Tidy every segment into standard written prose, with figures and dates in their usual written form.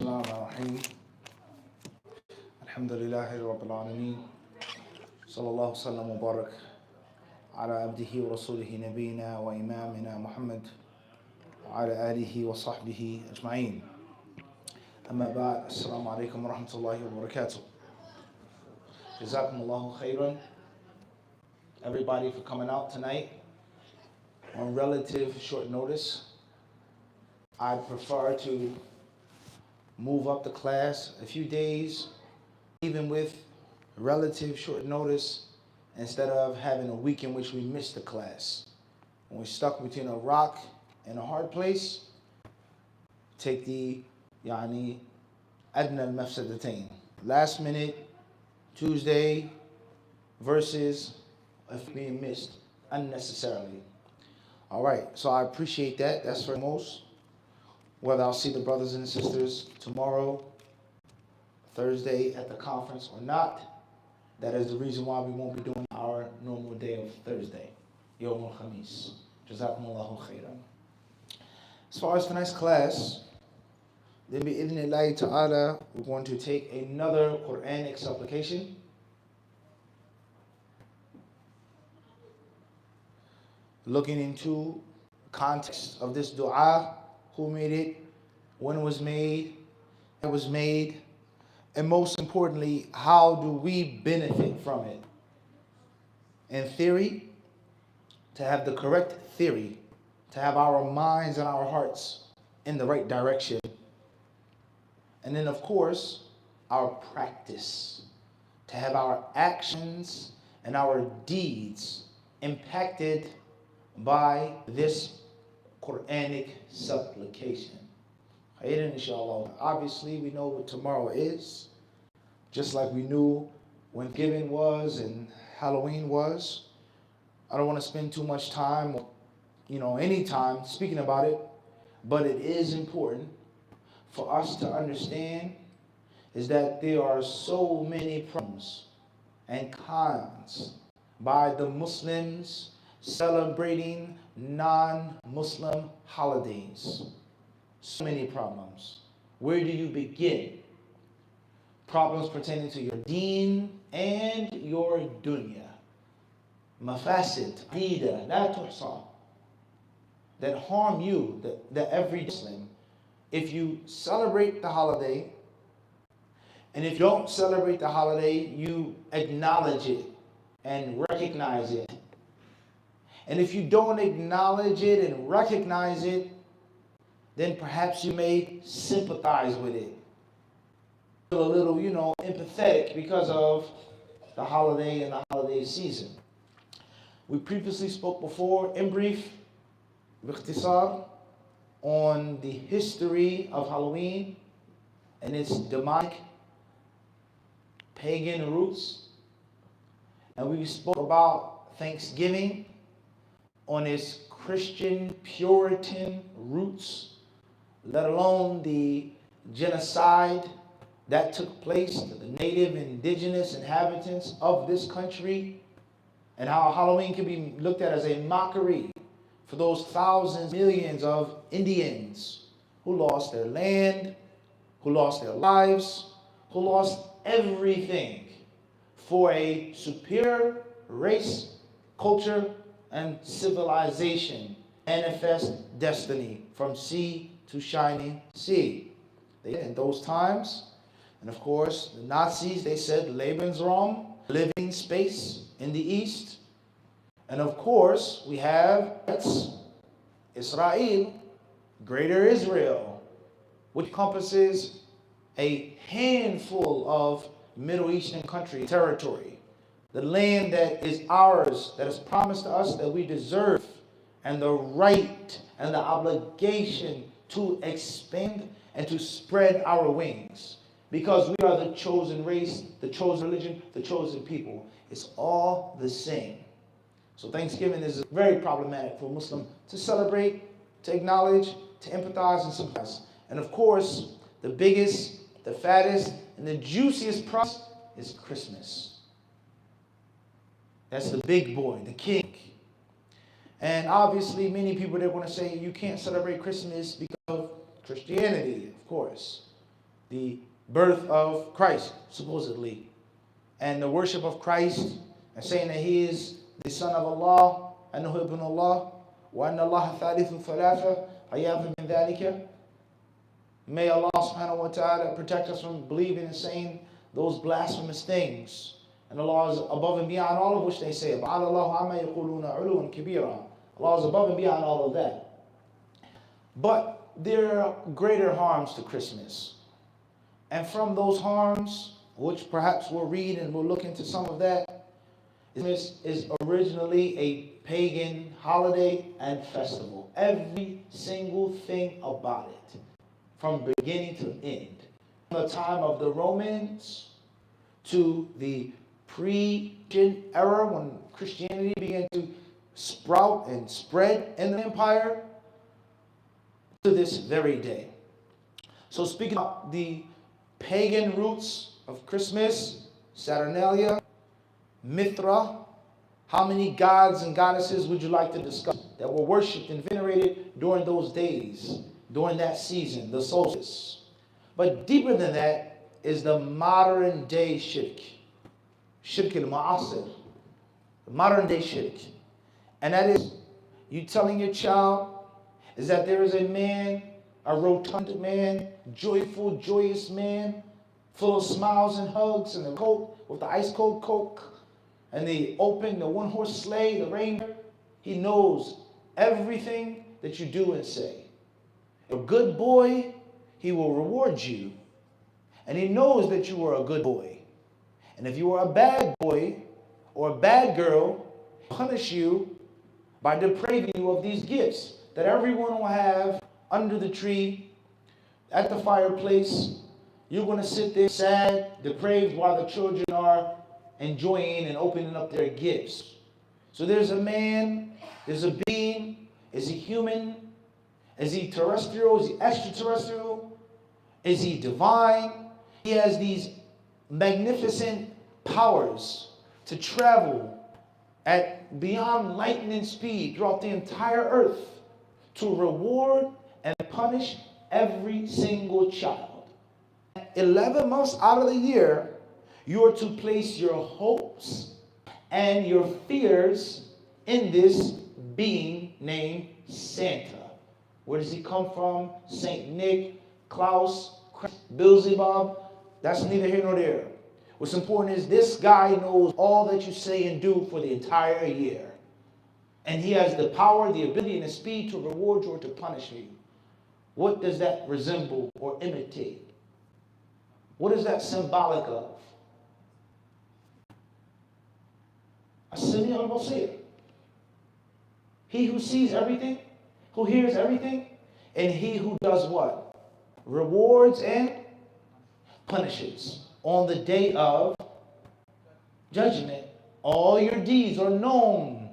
الرحمن الرحيم الحمد لله رب العالمين صلى الله وسلم وبارك على عبده ورسوله نبينا وإمامنا محمد وعلى آله وصحبه أجمعين أما بعد السلام عليكم ورحمة الله وبركاته. جزاكم الله خيرا everybody for coming out tonight on relative short notice. I'd prefer to move up the class a few days, even with relative short notice, instead of having a week in which we missed the class. When we're stuck between a rock and a hard place, take the adna al-mafsadatain. Last minute, Tuesday, verses of being missed unnecessarily. All right, so I appreciate that. That's for most. Whether I'll see the brothers and sisters tomorrow, Thursday at the conference or not, that is the reason why we won't be doing our normal day of Thursday, Yawmul Khamis. Jazakumullahu khairan. As far as tonight's class, then bi'idhnillahi ta'ala, we're going to take another Quranic supplication. Looking into the context of this dua, who made it, when it was made, and most importantly, how do we benefit from it? In theory, to have the correct theory, to have our minds and our hearts in the right direction. And then, of course, our practice, to have our actions and our deeds impacted by this Quranic supplication. Inshallah. Obviously, we know what tomorrow is, just like we knew when giving was and Halloween was. I don't want to spend too much time, any time speaking about it, but it is important for us to understand is that there are so many pros and cons by the Muslims celebrating non-Muslim holidays. So many problems. Where do you begin? Problems pertaining to your deen and your dunya. Mafasid, dida, la tuhsa, that harm you, the every Muslim. If you celebrate the holiday, and if you don't celebrate the holiday, you acknowledge it and recognize it. And if you don't acknowledge it and recognize it, then perhaps you may sympathize with it. Feel a little, empathetic because of the holiday and the holiday season. We previously spoke before, in brief, bikhtisar, on the history of Halloween and its demonic, pagan roots. And we spoke about Thanksgiving on its Christian Puritan roots, let alone the genocide that took place to the native indigenous inhabitants of this country, and how Halloween can be looked at as a mockery for those thousands, millions of Indians who lost their land, who lost their lives, who lost everything for a superior race, culture, and civilization, manifest destiny from sea to shining sea. In those times, and of course, the Nazis, they said Lebensraum, living space in the East. And of course, we have Israel, Greater Israel, which encompasses a handful of Middle Eastern country territory. The land that is ours, that is promised to us, that we deserve, and the right and the obligation to expand and to spread our wings. Because we are the chosen race, the chosen religion, the chosen people. It's all the same. So Thanksgiving is very problematic for a Muslim to celebrate, to acknowledge, to empathize, and sympathize. And of course, the biggest, the fattest, and the juiciest prize is Christmas. That's the big boy, the king. And obviously, many people, they're going to say you can't celebrate Christmas because of Christianity, of course. the birth of Christ, supposedly, and the worship of Christ, and saying that he is the son of Allah, أنه ابن الله, وأن الله ثالث ثلاثة, عياذا من ذلك. May Allah subhanahu wa ta'ala protect us from believing and saying those blasphemous things. And Allah is above and beyond all of which they say. Allah is above and beyond all of that. But there are greater harms to Christmas. And from those harms, which perhaps we'll read and we'll look into some of that, Christmas is originally a pagan holiday and festival. Every single thing about it, from beginning to end. From the time of the Romans to the pre-Christian era, when Christianity began to sprout and spread in the empire, to this very day. So speaking of the pagan roots of Christmas, Saturnalia, Mithra, how many gods and goddesses would you like to discuss that were worshipped and venerated during those days, during that season, the solstice? But deeper than that is the modern day shirk. Shirk al-ma'asir. The modern day shirk. And that is you telling your child is that there is a man, a rotund man, joyful, joyous man, full of smiles and hugs, and the coat with the ice cold Coke, and the one-horse sleigh, the reindeer. He knows everything that you do and say. A good boy, he will reward you. And he knows that you are a good boy. And if you are a bad boy or a bad girl, he'll punish you by depriving you of these gifts that everyone will have under the tree, at the fireplace. You're going to sit there sad, depraved, while the children are enjoying and opening up their gifts. So there's a man, there's a being. Is he human? Is he terrestrial? Is he extraterrestrial? Is he divine? He has these magnificent powers to travel at beyond lightning speed throughout the entire earth to reward and punish every single child. 11 months out of the year, you are to place your hopes and your fears in this being named Santa. Where does he come from? Saint Nick, Klaus, Beelzebub. That's neither here nor there. What's important is this guy knows all that you say and do for the entire year. And he has the power, the ability, and the speed to reward you or to punish you. What does that resemble or imitate? What is that symbolic of? As-Sami' al-Basir. He who sees everything, who hears everything, and he who does what? Rewards and punishes. On the day of judgment, all your deeds are known,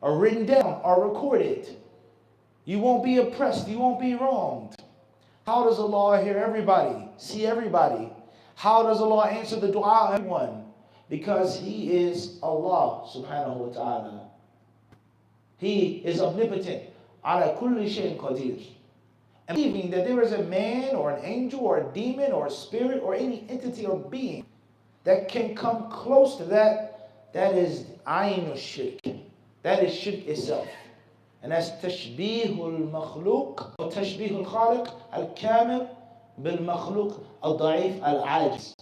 are written down, are recorded. You won't be oppressed, you won't be wronged. How does Allah hear everybody, see everybody? How does Allah answer the dua of everyone? Because He is Allah subhanahu wa ta'ala. He is omnipotent. Ala kulli shay'in qadir. And believing that there is a man or an angel or a demon or a spirit or any entity or being that can come close to that, that is ayn shirk. That is shirk itself. And that's tashbihul makhluq or tashbihul khaliq al-kamil bil makhluq al-da'if al-ajiz.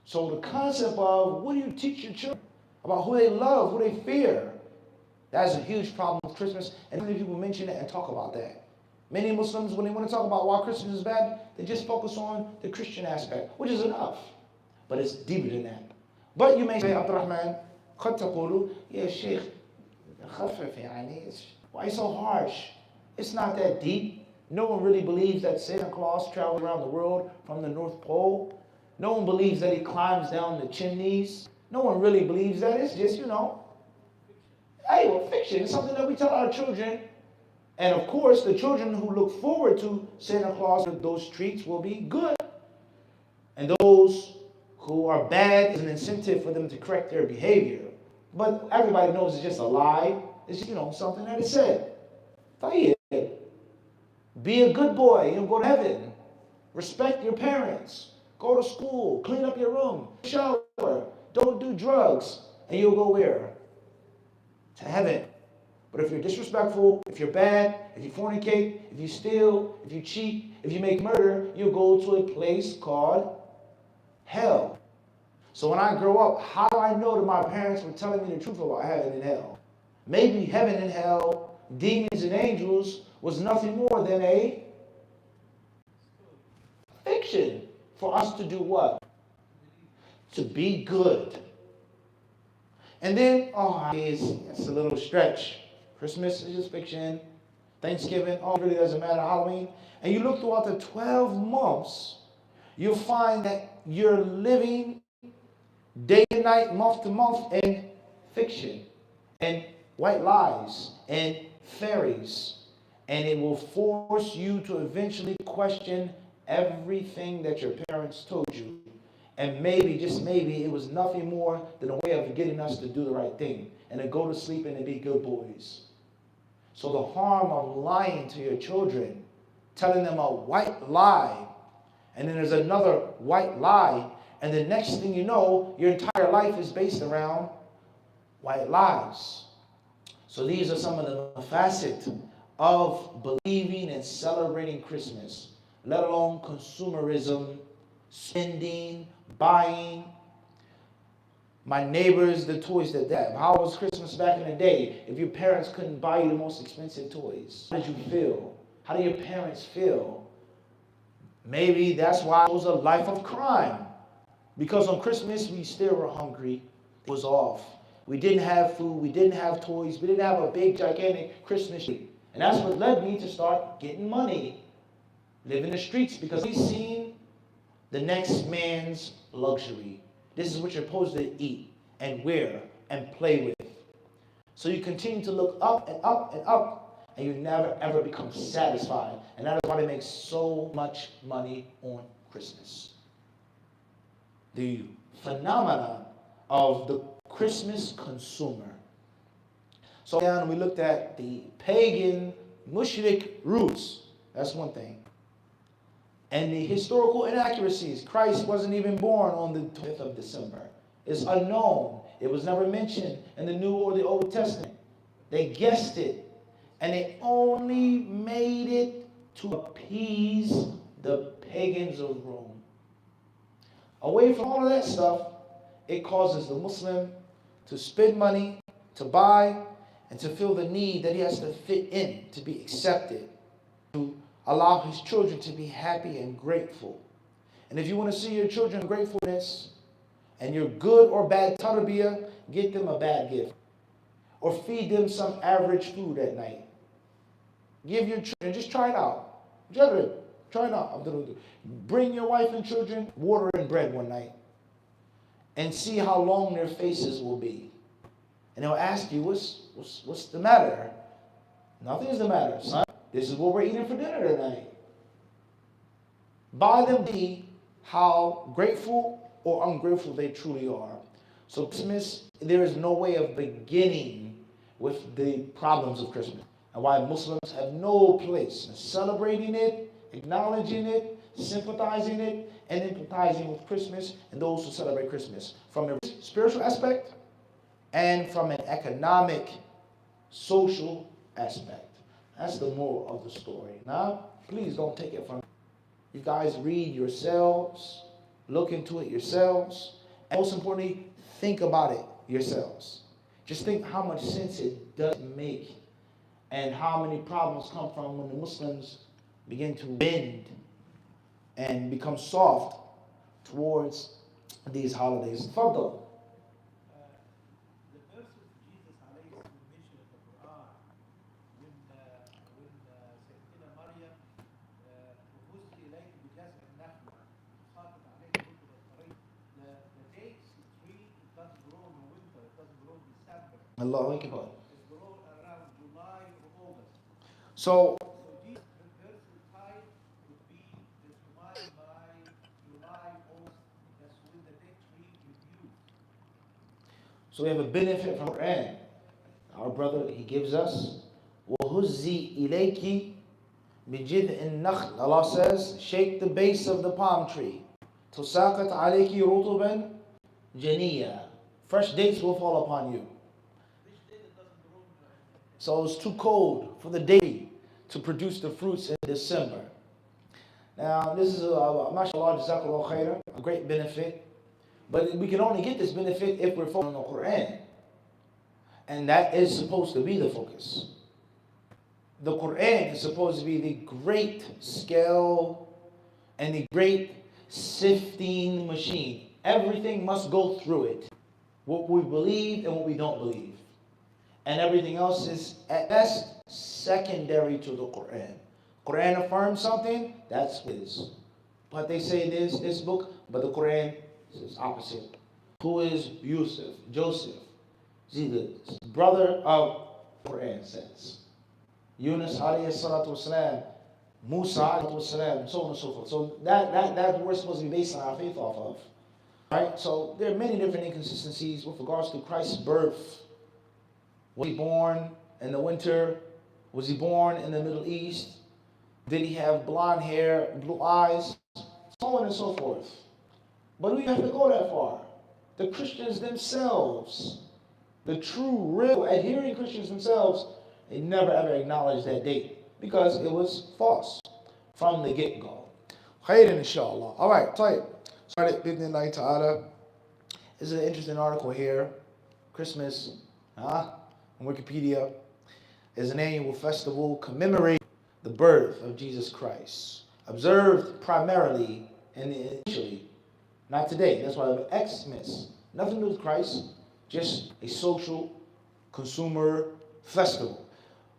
So the concept of what do you teach your children about who they love, who they fear, that's a huge problem with Christmas. And many people mention it and talk about that. Many Muslims, when they want to talk about why Christmas is bad, they just focus on the Christian aspect, which is enough. But it's deeper than that. But you may say, Abdurrahman, قد تقولوا يا شيخ خفف يعني, why so harsh? It's not that deep. No one really believes that Santa Claus travels around the world from the North Pole. No one believes that he climbs down the chimneys. No one really believes that. It's just, hey, well, fiction. It's something that we tell our children. And of course, the children who look forward to Santa Claus, those treats will be good. And those who are bad is an incentive for them to correct their behavior. But everybody knows it's just a lie. It's just, something that is said. Be a good boy, you'll go to heaven. Respect your parents. Go to school. Clean up your room. Shower. Don't do drugs. And you'll go where? To heaven. But if you're disrespectful, if you're bad, if you fornicate, if you steal, if you cheat, if you make murder, you'll go to a place called hell. So when I grow up, how do I know that my parents were telling me the truth about heaven and hell? Maybe heaven and hell, demons and angels, was nothing more than a fiction for us to do what? To be good. And then, it's a little stretch. Christmas is just fiction. Thanksgiving, it really doesn't matter. Halloween. And you look throughout the 12 months, you'll find that you're living day and night, month to month in fiction and white lies and fairies. And it will force you to eventually question everything that your parents told you. And maybe, just maybe, it was nothing more than a way of getting us to do the right thing and to go to sleep and to be good boys. So the harm of lying to your children, telling them a white lie, and then there's another white lie, and the next thing you know, your entire life is based around white lies. So these are some of the facets of believing and celebrating Christmas, let alone consumerism, spending, buying. My neighbors, the toys that they have. How was Christmas back in the day if your parents couldn't buy you the most expensive toys? How did you feel? How do your parents feel? Maybe that's why it was a life of crime. Because on Christmas, we still were hungry. It was off. We didn't have food. We didn't have toys. We didn't have a big, gigantic Christmas tree. And that's what led me to start getting money. Live in the streets because we seen the next man's luxury. This is what you're supposed to eat and wear and play with. So you continue to look up and up and up, and you never ever become satisfied. And that is why they make so much money on Christmas. The phenomenon of the Christmas consumer. So down we looked at the pagan mushrik roots. That's one thing. And the historical inaccuracies. Christ wasn't even born on the 5th of December. It's unknown. It was never mentioned in the New or the Old Testament. They guessed it. And they only made it to appease the pagans of Rome. Away from all of that stuff, it causes the Muslim to spend money, to buy, and to feel the need that he has to fit in, to be accepted, to allow his children to be happy and grateful. And if you want to see your children gratefulness, and your good or bad tarbiyah, get them a bad gift. Or feed them some average food at night. Give your children, just try it out. Try it out. Bring your wife and children water and bread one night. And see how long their faces will be. And they'll ask you, what's the matter? Nothing's the matter, son. This is what we're eating for dinner tonight. Buy them be how grateful or ungrateful they truly are. So Christmas, there is no way of beginning with the problems of Christmas. And why Muslims have no place in celebrating it, acknowledging it, sympathizing it, and empathizing with Christmas and those who celebrate Christmas. From a spiritual aspect and from an economic, social aspect. That's the moral of the story. Now, please don't take it from me. You guys read yourselves, look into it yourselves, and most importantly, think about it yourselves. Just think how much sense it does make and how many problems come from when the Muslims begin to bend and become soft towards these holidays. Fadl. The verses Jesus alayhi mentioned in the Qur'an when Sayyidina Maryam وهزي إليك بجذع النخلة تساقط عليك كتب الطريق. The dates tree doesn't grow in the winter, it doesn't grow in December. Allahu Akbar. It grows around July or August. So Jesus' birthday time would be the July, August. That's when the date tree reviewed. So we have a benefit from Quran. Our brother, he gives us وَهُزِّي إِلَيْكِ بِجِذْءِ النَّخْلِ. Allah says, shake the base of the palm tree. تُسَاقَطْ عَلَيْكِ رُطُبًا جَنِيًّا. Fresh dates will fall upon you. So it's too cold for the date to produce the fruits in December. Now, this is mashallah, jazakallah khairan, a great benefit. But we can only get this benefit if we're focused on the Qur'an. And that is supposed to be the focus. The Qur'an is supposed to be the great scale and the great sifting machine. Everything must go through it. What we believe and what we don't believe. And everything else is at best secondary to the Qur'an. Qur'an affirms something, that's what it is. But they say this book, but the Qur'an is opposite. Who is Yusuf? Joseph. See, the brother of Qur'an says. Yunus alayhi salatu wasalam, Musa alayhi wasalam, so on and so forth. So that we're supposed to be basing our faith off of. Right? So there are many different inconsistencies with regards to Christ's birth. Was he born in the winter? Was he born in the Middle East? Did he have blonde hair, blue eyes? So on and so forth. But we have to go that far. The Christians themselves, the true, real, adhering Christians themselves, they never ever acknowledged that date because it was false from the get-go. Khairan inshallah. All right, طيب. Started bidnillahi ta'ala. This is an interesting article here. Christmas, on Wikipedia, is an annual festival commemorating the birth of Jesus Christ, observed primarily and initially, not today. That's why we have Xmas. Nothing to do with Christ, just a social consumer festival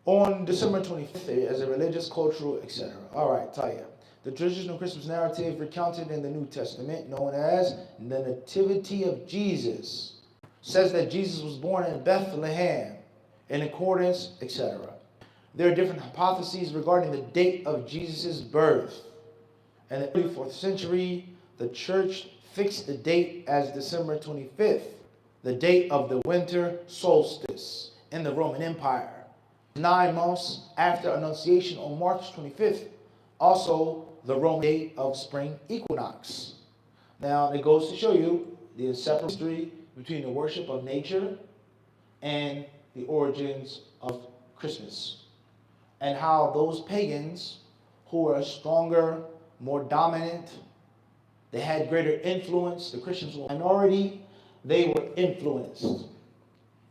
on December 25th as a religious, cultural, etc. All right, Tayyip. The traditional Christmas narrative recounted in the New Testament, known as the Nativity of Jesus, says that Jesus was born in Bethlehem in accordance, etc. There are different hypotheses regarding the date of Jesus' birth. In the early 4th century, the church fixed the date as December 25th, the date of the winter solstice in the Roman Empire. 9 months after Annunciation on March 25th, also the Roman date of spring equinox. Now, it goes to show you the separate history between the worship of nature and the origins of Christmas, and how those pagans who were stronger, more dominant, they had greater influence. The Christians were a minority, they were influenced.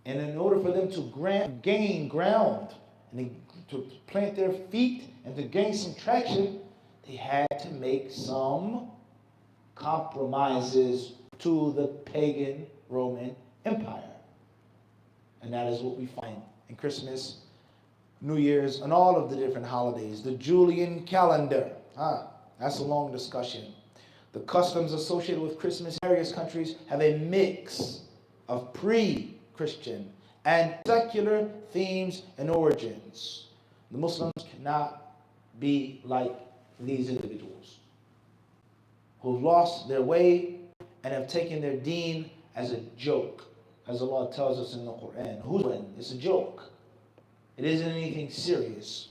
And in order for them to gain ground and to plant their feet and to gain some traction, they had to make some compromises to the pagan Roman Empire. And that is what we find in Christmas, New Year's, and all of the different holidays. The Julian calendar, that's a long discussion. The customs associated with Christmas in various countries have a mix of pre-Christian and secular themes and origins. The Muslims cannot be like these individuals who've lost their way and have taken their deen as a joke, as Allah tells us in the Qur'an. It's a joke. It isn't anything serious.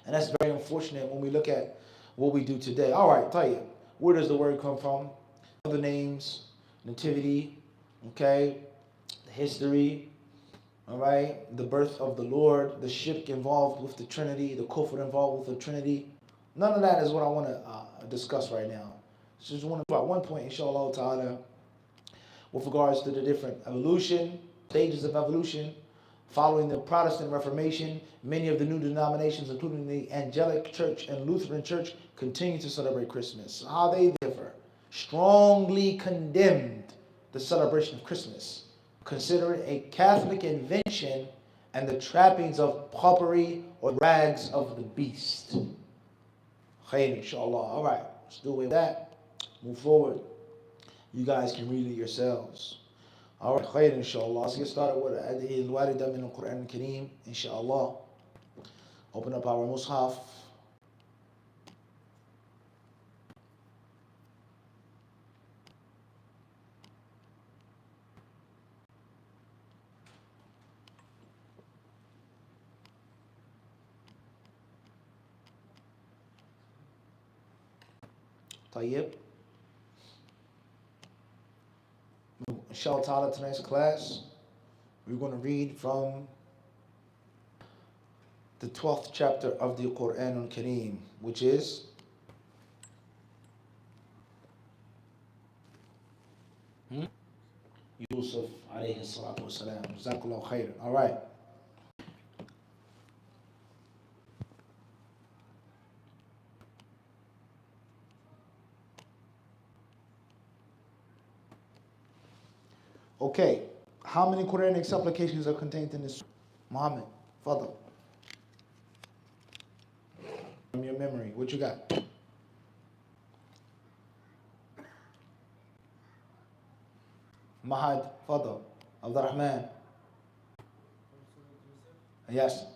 And that's very unfortunate when we look at what we do today. All right, Tayyip. Where does the word come from? Other names, nativity, okay, the history, all right, the birth of the Lord, the shirk involved with the Trinity, the kufr involved with the Trinity. None of that is what I want to discuss right now. Just want to about one point, inshallah ta'ala, with regards to the different stages of evolution. Following the Protestant Reformation, many of the new denominations, including the Angelic Church and Lutheran Church, continue to celebrate Christmas. How they differ. Strongly condemned the celebration of Christmas, consider it a Catholic invention and the trappings of popery or rags of the beast. Khayr, inshallah. All right, let's do away with that. Move forward. You guys can read it yourselves. All right, khayr, inshallah. Let's get started with HadithDisciple min al-Quran al-Kareem, inshallah. Open up our Mus'haf. طيب. Inshallah ta'ala, tonight's class, we're going to read from the 12th chapter of the Qur'an al-Kareem, which is Yusuf alayhi salatu wasalam. Jazakallahu khairan. All right. Okay. How many Quranic supplications are contained in this? Muhammad, Fadl. From your memory, what you got? Mahad, Fadl, Abdul Rahman. Yes.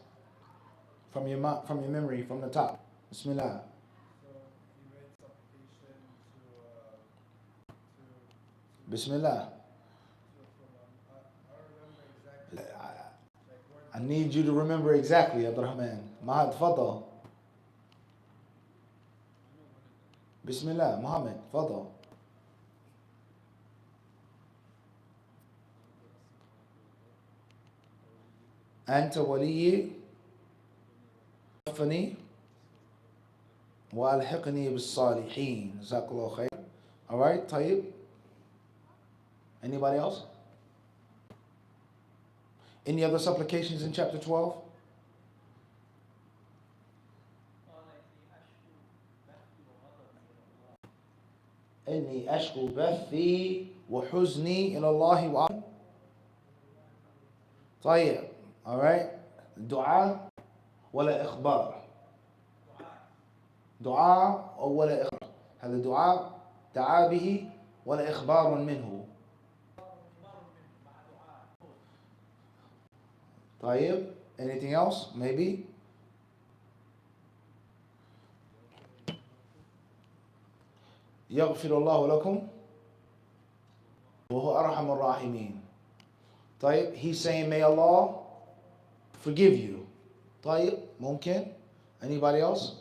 From your memory, from the top. Bismillah. So he made supplication to Bismillah. I remember exactly. I need you to remember exactly, Abdul Rahman. Mahad, Fadl. Bismillah, Muhammad, Fadl. أنت ولي توفني وألحقني بالصالحين. جزاك الله خير. All right, طيب. Anybody else? Any other supplications in chapter 12? إني أشكو بثي وحزني إلى الله وعلا. طيب. All right. دعاء ولا إخبار. دعاء أو ولا إخبار. هذا دعاء دعا به ولا إخبار منه. طيب. Anything else? Maybe. يغفر الله لكم وهو أرحم الراحمين. طيب. He's saying, may Allah forgive you. طيب. ممكن. Anybody else?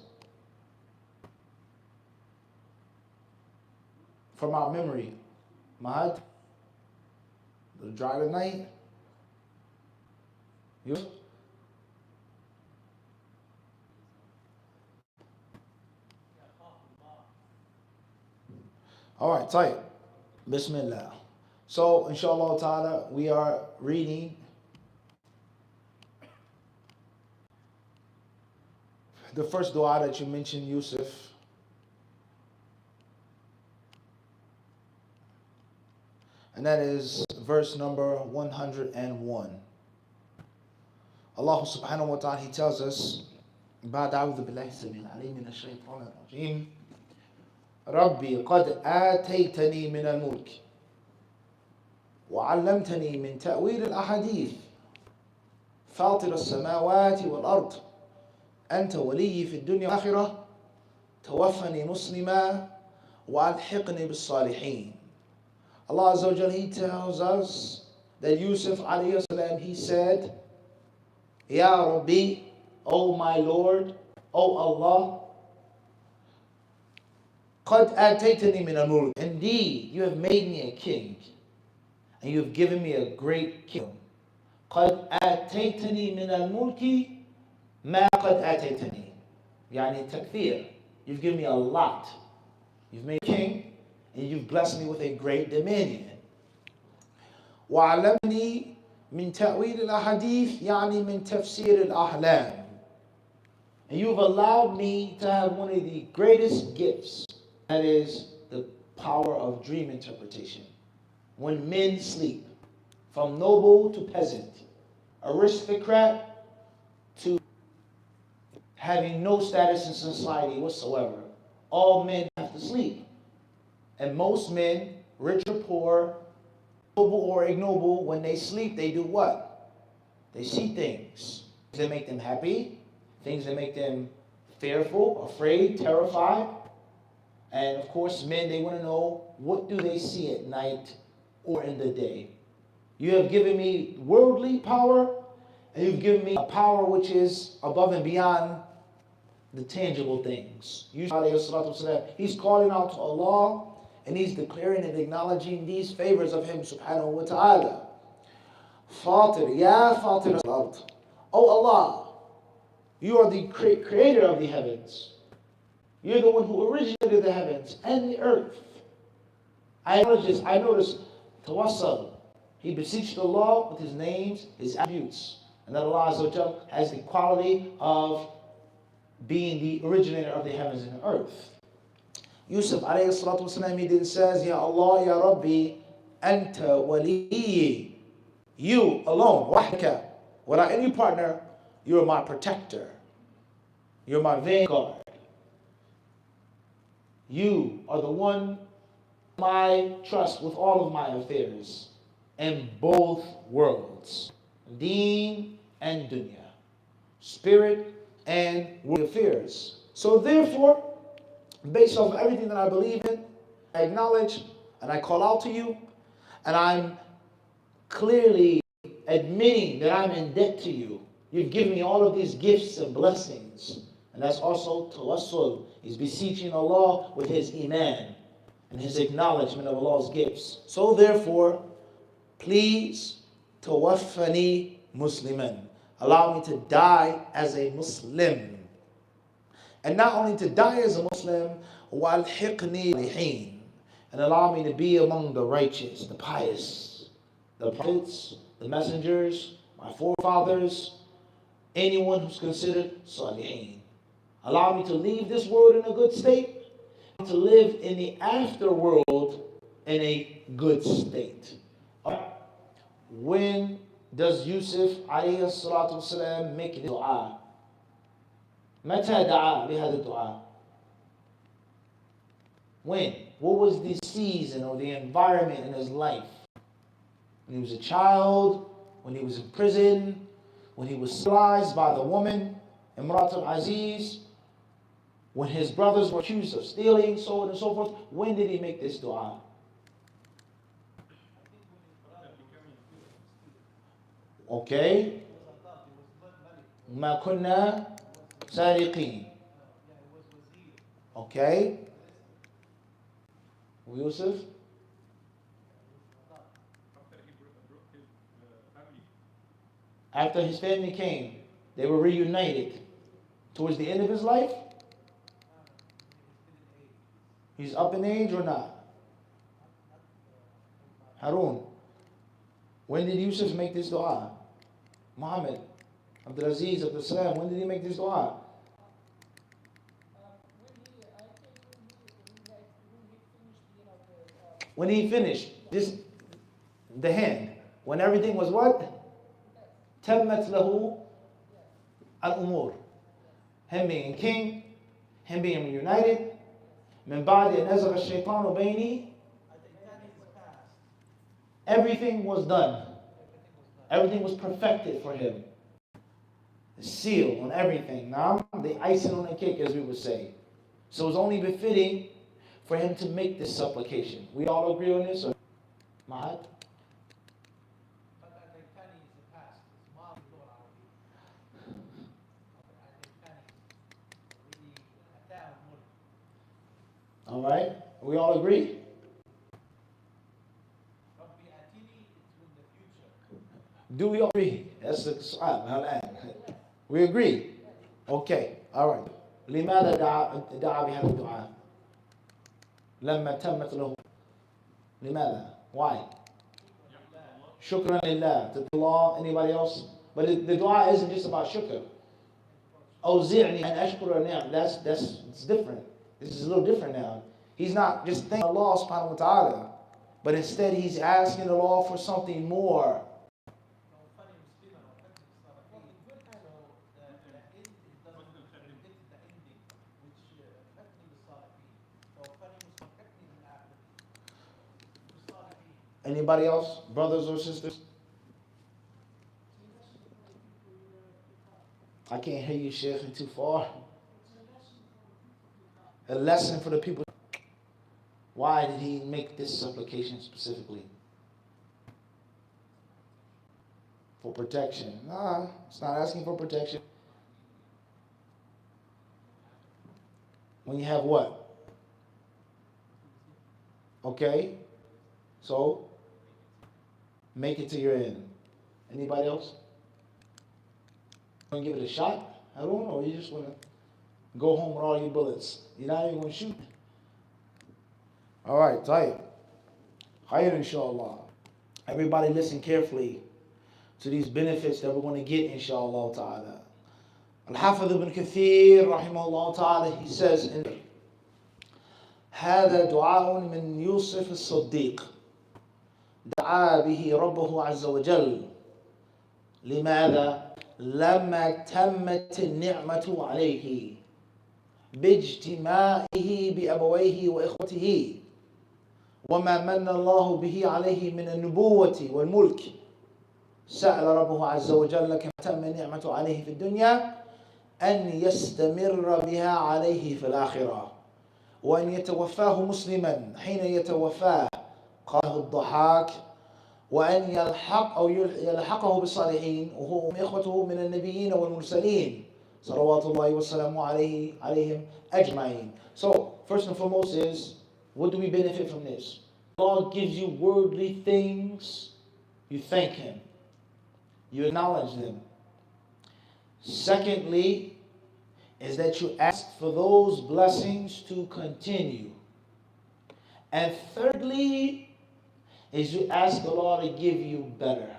From our memory. Mahad? The dry tonight? You? All right, طيب. Bismillah. So, inshallah ta'ala, we are reading the first dua that you mentioned, Yusuf. And that is verse number 101. Allah subhanahu wa ta'ala, He tells us, بعد أعوذ بالله السميع العليم من الشيطان الرجيم ربي قد آتيتني من الملك وعلمتني من تأويل الأحاديث فاطر السماوات والأرض أنت ولي في الدنيا والآخرة توفني مسلما وألحقني بالصالحين. Allah Azza wa Jal, He tells us that Yusuf alayhi salam, he said, Ya Rabbi, O my Lord, O Allah, قد آتيتني من الملك. Indeed, you have made me a king, and you have given me a great kingdom. قد آتيتني من الملك ما قد آتيتني. يعني تكثير. You've given me a lot. You've made me a king, and you've blessed me with a great dominion. وعلمني من تأويل الأحاديث يعني من تفسير الأحلام. And you've allowed me to have one of the greatest gifts, that is the power of dream interpretation. When men sleep, from noble to peasant, aristocrat to having no status in society whatsoever, all men have to sleep. And most men, rich or poor, noble or ignoble, when they sleep, they do what? They see things that make them happy, things that make them fearful, afraid, terrified. And of course, men, they want to know, what do they see at night or in the day? You have given me worldly power, and you've given me a power which is above and beyond the tangible things. He's calling out to Allah and he's declaring and acknowledging these favors of him subhanahu wa ta'ala. Fatir, Ya Fatir al-Ard. Oh Allah, you are the creator of the heavens. You're the one who originated the heavens and the earth. I acknowledge this. I notice tawassal. He beseeched Allah with his names, his attributes. And that Allah Azza wa Jal has the quality of being the originator of the heavens and the earth. Yusuf alayhi salatu wasalam, he then says, Ya Allah, Ya Rabbi, Anta waliyyi. You alone, wahdaka, without any partner, you are my protector. You're my vanguard. You are the one I trust with all of my affairs in both worlds, deen and dunya, spirit and world affairs. So therefore, based off everything that I believe in, I acknowledge and I call out to you, and I'm clearly admitting that I'm in debt to you. You've given me all of these gifts and blessings. And that's also tawassul. He's beseeching Allah with his iman and his acknowledgement of Allah's gifts. So therefore, please tawaffani musliman. Allow me to die as a Muslim. And not only to die as a Muslim, walhiqni salihin. And allow me to be among the righteous, the pious, the prophets, the messengers, my forefathers, anyone who's considered salihin. Allow me to leave this world in a good state, to live in the afterworld in a good state. When does Yusuf alayhi salatu wasalam make the dua? متى دعا بهذا الدعاء? When? What was the season or the environment in his life? When he was a child, when he was in prison, when he was civilized by the woman, Imrat al-Aziz, when his brothers were accused of stealing, so on and so forth. When did he make this dua? Okay. ما كنا سارقين. Okay. Yusuf? After his family came, they were reunited. Towards the end of his life? He's up in age or not? Harun, when did Yusuf make this dua? Muhammad, Abdul Aziz, Abdul Salam, when did he make this dua? When he finished this, the hand, when everything was what? Tammat lahu al-umur. Him being king, him being reunited. من بعد أن نزغ الشيطان بيني. Everything was done. Everything was perfected for him. The seal on everything. Now, the icing on the cake, as we would say. So it's only befitting for him to make this supplication. We all agree on this? Or? Mahad? All right? We all agree? Do we all agree? That's the su'al. We agree? Okay. All right. لماذا دعا بهذا الدعاء؟ لما تمت له. لماذا? Why? Shukran lillah. To Allah. Anybody else? But the dua isn't just about shukr. أوزعني أن أشكر نعم. That's it's different. This is a little different now. He's not just thanking Allah subhanahu wa ta'ala, but instead he's asking Allah for something more. Anybody else? Brothers or sisters? I can't hear you, Sheikh. You're too far. A lesson for the people. Why did he make this supplication specifically? For protection. Nah, it's not asking for protection. When you have what? Okay, so make it to your end. Anybody else? Want to give it a shot? I don't know. You just want to go home with all your bullets. You're not even going to shoot. All right, طيب. Khayr inshallah. Everybody listen carefully to these benefits that we're going to get inshallah ta'ala. Al-Hafidh ibn Kathir rahimahullah ta'ala, he says in هذا دعاء من يوسف الصديق دعا به ربه عز وجل لماذا؟ لما تمت النعمة عليه باجتماعه بأبويه وإخوته وما من الله به عليه من النبوة والملك سأل ربه عز وجل كما تم النعمة عليه في الدنيا أن يستمر بها عليه في الآخرة وأن يتوفاه مسلما حين يتوفاه قاله الضحاك وأن يلحقه بالصالحين وهو إخوته من النبيين والمرسلين صلوات الله وسلامه عليهم أجمعين. So first and foremost is, what do we benefit from this? God gives you worldly things, you thank Him, you acknowledge them. Secondly, is that you ask for those blessings to continue. And thirdly, is you ask the Lord to give you better.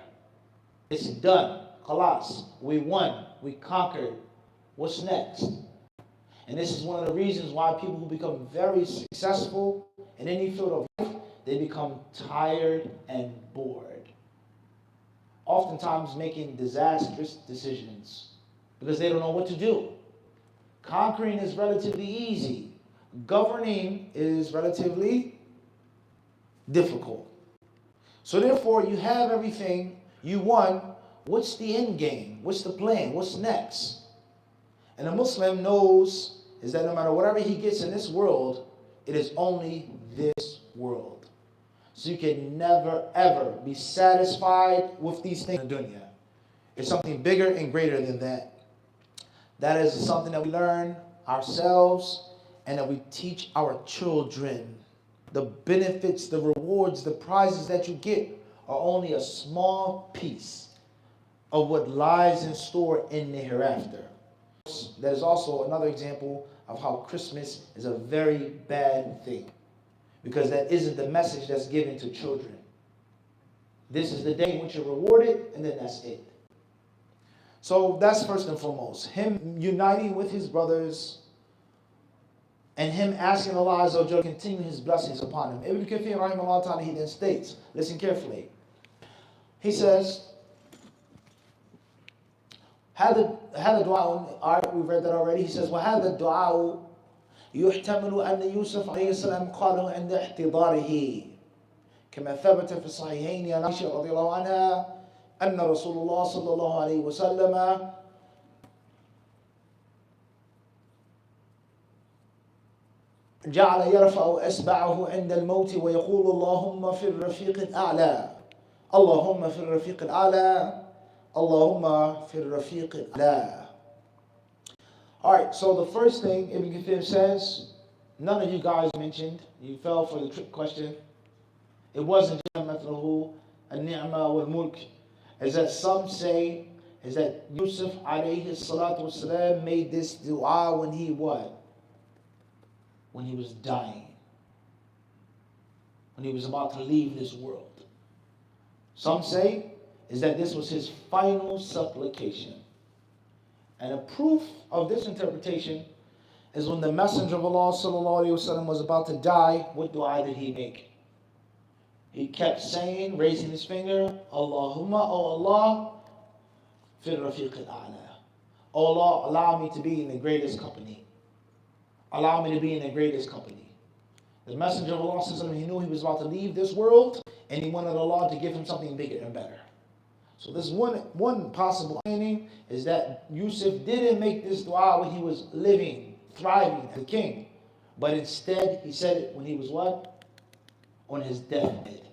It's done. Khalas. We won. We conquered. What's next? And this is one of the reasons why people who become very successful in any field of life, they become tired and bored. Oftentimes making disastrous decisions because they don't know what to do. Conquering is relatively easy. Governing is relatively difficult. So therefore, you have everything, you won. What's the end game? What's the plan? What's next? And a Muslim knows is that no matter whatever he gets in this world, it is only this world. So you can never ever be satisfied with these things in the dunya. It's something bigger and greater than that. That is something that we learn ourselves and that we teach our children. The benefits, the rewards, the prizes that you get are only a small piece of what lies in store in the hereafter. That is also another example of how Christmas is a very bad thing, because that isn't the message that's given to children. This is the day in which you're rewarded, and then that's it. So that's first and foremost. Him uniting with his brothers and him asking Allah Azza wa Jalla to continue His blessings upon him. Ibn Kathir rahimahullah ta'ala, he then states, listen carefully. He says, هذا الدعاء, alright, we've read that already. He says, وهذا الدعاء يحتمل أن يوسف عليه السلام قاله عند احتضاره كما ثبت في الصحيحين عن عائشة رضي الله عنها أن رسول الله صلى الله عليه وسلم جعل يرفع إصبعه عند الموت ويقول اللهم في الرفيق الأعلى اللهم في الرفيق الأعلى اللهم في الرفيق الأعلى. Alright, so the first thing Ibn Kathir says, none of you guys mentioned, you fell for the trick question. It wasn't مثله النعمة والملك, is that some say is that Yusuf alayhi salatu wasalam made this dua when he what? When he was dying. When he was about to leave this world. Some say is that this was his final supplication. And a proof of this interpretation is when the Messenger of Allah sallallahu alaihi wasallam was about to die, what dua did he make? He kept saying, raising his finger, Allahumma, O Allah, fil rafiq al-a'la. O Allah, allow me to be in the greatest company. Allow me to be in the greatest company. The Messenger of Allah sallallahu alaihi wasallam, he knew he was about to leave this world, and he wanted Allah to give him something bigger and better. So this one possible meaning is that Yusuf didn't make this dua when he was living, thriving as a king. But instead, he said it when he was what? On his deathbed.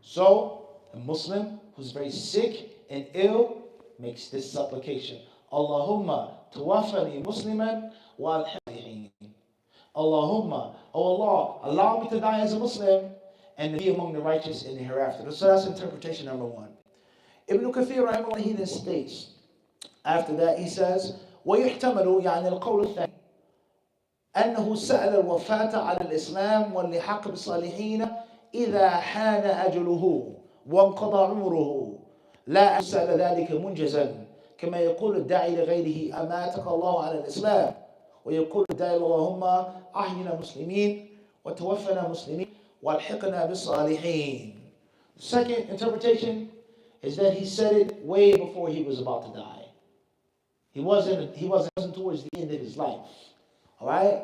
So, a Muslim who's very sick and ill makes this supplication. Allahumma tawaffani musliman wa al-hadihin. Allahumma, O Allah, allow me to die as a Muslim and to be among the righteous in the hereafter. So that's interpretation number one. Ibn Kathir rahimahullah, he then states, after that he says, ويحتمل يعني القول الثاني أنه سأل الوفاة على الإسلام واللحاق بالصالحين إذا حان أجله وانقضى عمره لا سأل ذلك منجزا كما يقول الداعي لغيره أماتك الله على الإسلام ويقول الداعي اللهم أحينا مسلمين وتوفنا مسلمين والحقنا بالصالحين. Second interpretation is that he said it way before he was about to die. He wasn't towards the end of his life. All right?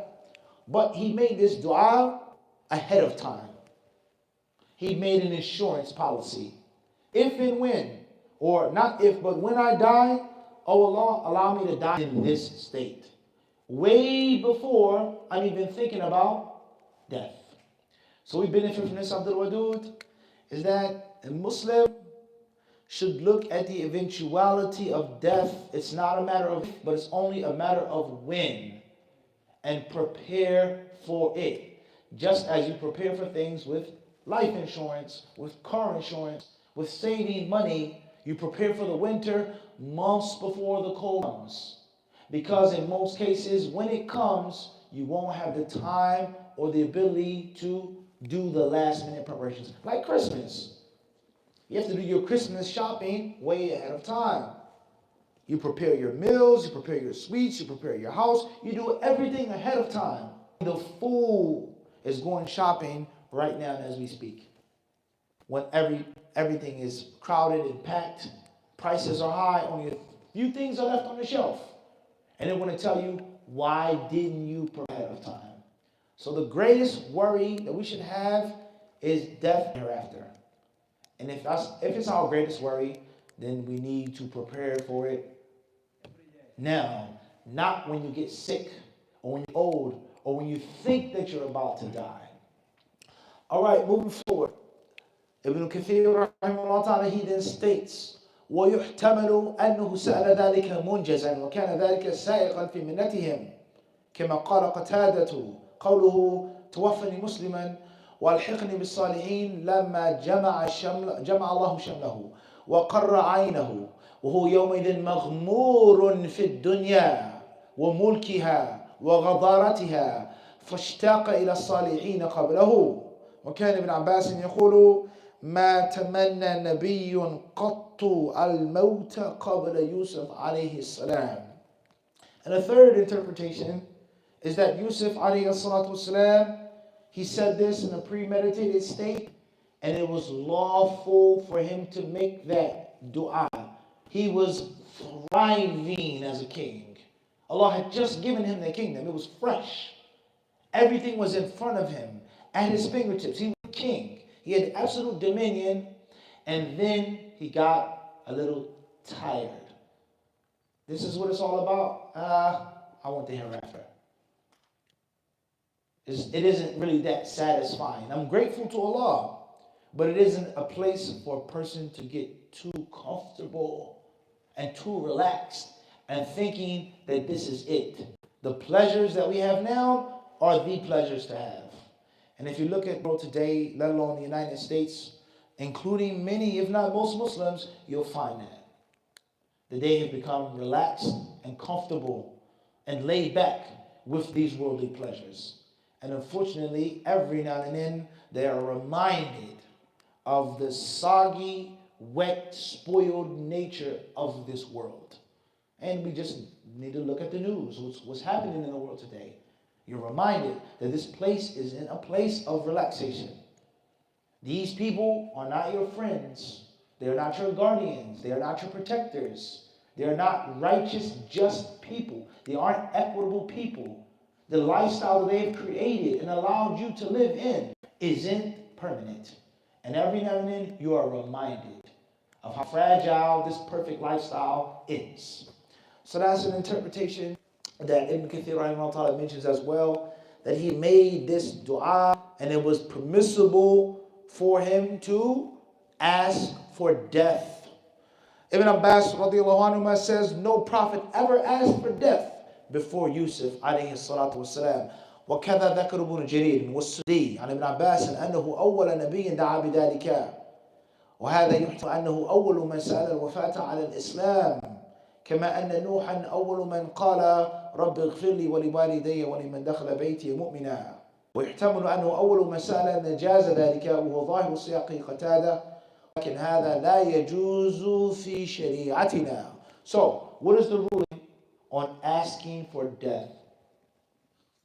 But he made this dua ahead of time. He made an insurance policy. If and when, or not if, but when I die, oh Allah, allow me to die in this state. Way before I'm even thinking about death. So we benefit from this, Abdul Wadud, is that a Muslim should look at the eventuality of death. It's not a matter of if, but it's only a matter of when. And prepare for it. Just as you prepare for things with life insurance, with car insurance, with saving money, you prepare for the winter months before the cold comes. Because in most cases, when it comes, you won't have the time or the ability to do the last minute preparations. Like Christmas. You have to do your Christmas shopping way ahead of time. You prepare your meals, you prepare your sweets, you prepare your house. You do everything ahead of time. The fool is going shopping right now as we speak. When everything is crowded and packed, prices are high, only a few things are left on the shelf. And they want to tell you, why didn't you prepare ahead of time? So the greatest worry that we should have is death hereafter. And if it's our greatest worry, then we need to prepare for it now, not when you get sick, or when you're old, or when you think that you're about to die. All right, moving forward. Ibn Kathir, rahimahullah ta'ala, he then states, ويحتمل أنه سأل ذلك منجزا وكان ذلك سائغا في منتهم كما قال قتادة قوله توفني مسلما والحقني بالصالحين لما جمع الله شمله وقر عينه وهو يومئذ مغمور في الدنيا وملكها وغضارتها فاشتاق إلى الصالحين قبله. وكان ابن عباس يقول ما تمنى نبي قط الموت قبل يوسف عليه السلام. And a third interpretation is that Yusuf alayhi salatu wasalam, he said this in a premeditated state, and it was lawful for him to make that dua. He was thriving as a king. Allah had just given him the kingdom. It was fresh. Everything was in front of him, at his fingertips. He was king. He had absolute dominion, and then he got a little tired. This is what it's all about. I want the hereafter. It isn't really that satisfying. I'm grateful to Allah, but it isn't a place for a person to get too comfortable and too relaxed and thinking that this is it. The pleasures that we have now are the pleasures to have. And if you look at the world today, let alone the United States, including many, if not most Muslims, you'll find that they have become relaxed and comfortable and laid back with these worldly pleasures. And unfortunately, every now and then, they are reminded of the soggy, wet, spoiled nature of this world. And we just need to look at the news, what's happening in the world today. You're reminded that this place is in a place of relaxation. These people are not your friends. They are not your guardians. They are not your protectors. They are not righteous, just people. They aren't equitable people. The lifestyle that they've created and allowed you to live in isn't permanent. And every now and then you are reminded of how fragile this perfect lifestyle is. So that's an interpretation that Ibn Kathir rahimahullah ta'ala mentions as well, that he made this dua and it was permissible for him to ask for death. Ibn Abbas radiallahu anhu says no prophet ever asked for death before Yusuf alayhi salatu wasalam. وكذا ذكر ابن جرير والسدي عن ابن عباس أنه أول نبي دعا بذلك، وهذا يحتمل أنه أول من سأل الوفاة على الإسلام، كما أن نوحا أول من قال رب اغفر لي ولوالدي ولمن دخل بيتي مؤمنا، ويحتمل أنه أول من سأل نجاز ذلك، وهو ظاهر سياق قتادة، لكن هذا لا يجوز في شريعتنا. So, what is the ruling on asking for death?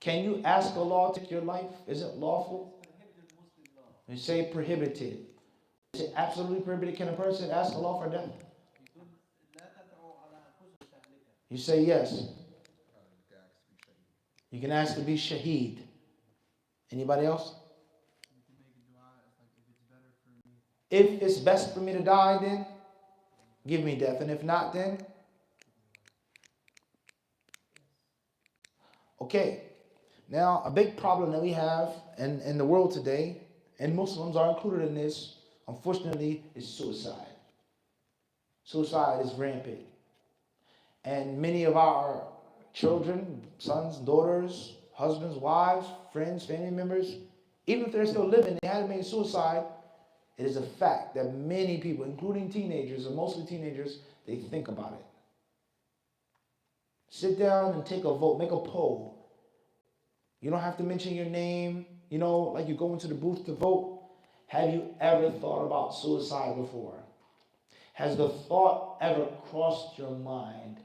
Can you ask Allah to take your life? Is it lawful? You say prohibited. Is it absolutely prohibited? Can a person ask Allah for death? You say yes. You can ask to be shaheed. Anybody else? If it's best for me to die, then give me death. And if not, then okay. Now, a big problem that we have in the world today, and Muslims are included in this, unfortunately, is suicide. Suicide is rampant. And many of our children, sons, daughters, husbands, wives, friends, family members, even if they're still living, they haven't made suicide. It is a fact that many people, including teenagers, and mostly teenagers, they think about it. Sit down and take a vote, make a poll. You don't have to mention your name, like you go into the booth to vote. Have you ever thought about suicide before? Has the thought ever crossed your mind?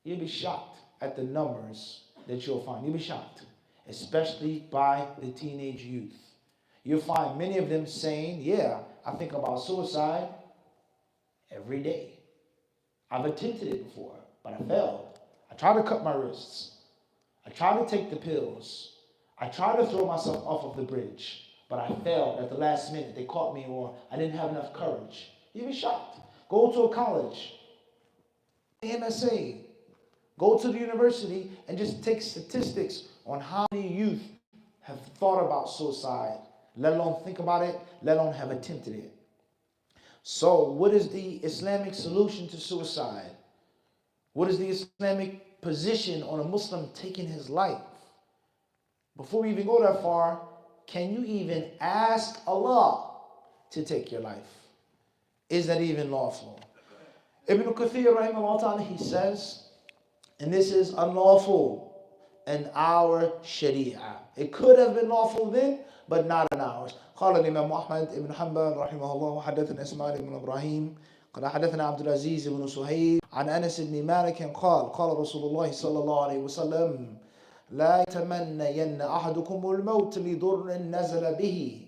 You'll be shocked at the numbers that you'll find. You'll be shocked, especially by the teenage youth. You'll find many of them saying, yeah, I think about suicide every day. I've attempted it before, but I failed. I tried to cut my wrists. I tried to take the pills. I tried to throw myself off of the bridge, but I failed at the last minute. They caught me, or I didn't have enough courage. You'll be shocked. Go to a college, MSA, go to the university and just take statistics on how many youth have thought about suicide, let alone think about it, let alone have attempted it. So what is the Islamic solution to suicide? What is the Islamic position on a Muslim taking his life? Before we even go that far, can you even ask Allah to take your life? Is that even lawful? Ibn Kathir, rahimahullah ta'ala, he says, and this is unlawful in our Sharia. It could have been lawful then, but not in ours. قال الإمام أحمد بن حنبل رحمه الله وحدثنا إسماعيل بن إبراهيم قال حدثنا عبد العزيز بن سهيل عن أنس بن مالك قال رسول الله صلى الله عليه وسلم لا يتمنين أحدكم الموت لضر نزل به